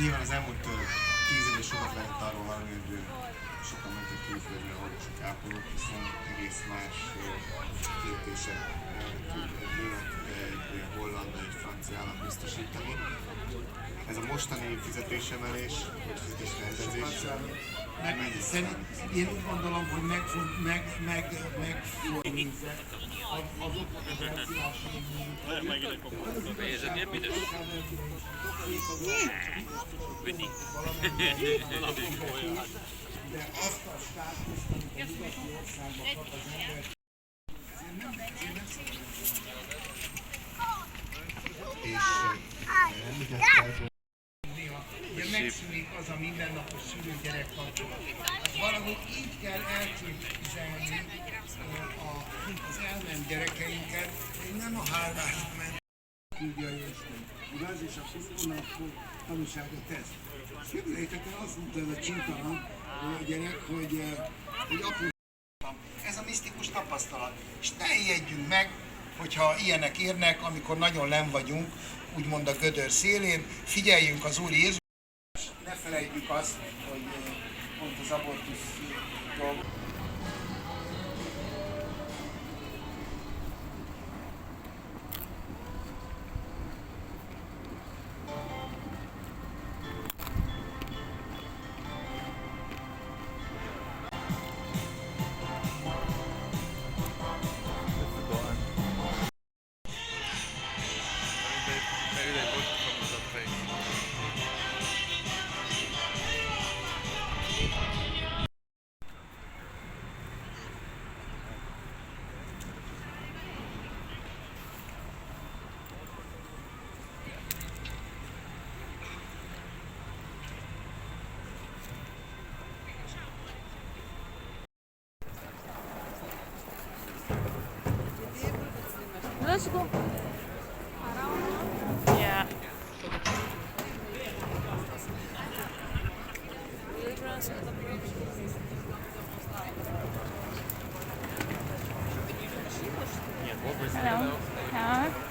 Nyilván az elmúlt 10 évben sokat lehet arról hallani, hogy sokan mentek külföldre orvosok, ápolók, hiszen egész más fizetések tud egy német, egy holland, egy francia állam biztosítani. Ez a mostani fizetésemelés, vagy fizetésrendezés, mennyi számít? Én úgy gondolom, hogy meg fog azoknak a de azt a státuszt, amit a nyugati országban kap az ember, ugye megszűnik az a mindennapos szülő-gyerek kapcsolat. Valahogy így kell elképzelni az elment gyerekeinket, hogy nem a hálásra ment. Tudja Isten, igaz, és akkor tanúságot tesz. Képzeljétek el, azt mondta ez a csintalan gyerek, hogy apu, ez a misztikus tapasztalat. És ne ijedjünk meg, hogyha ilyenek érnek, amikor nagyon len vagyunk, úgymond a gödör szélén, figyeljünk az Úr Jézus. Ne felejtjük azt, hogy pont az abortusz dolog. Let's go. Yeah. Hello.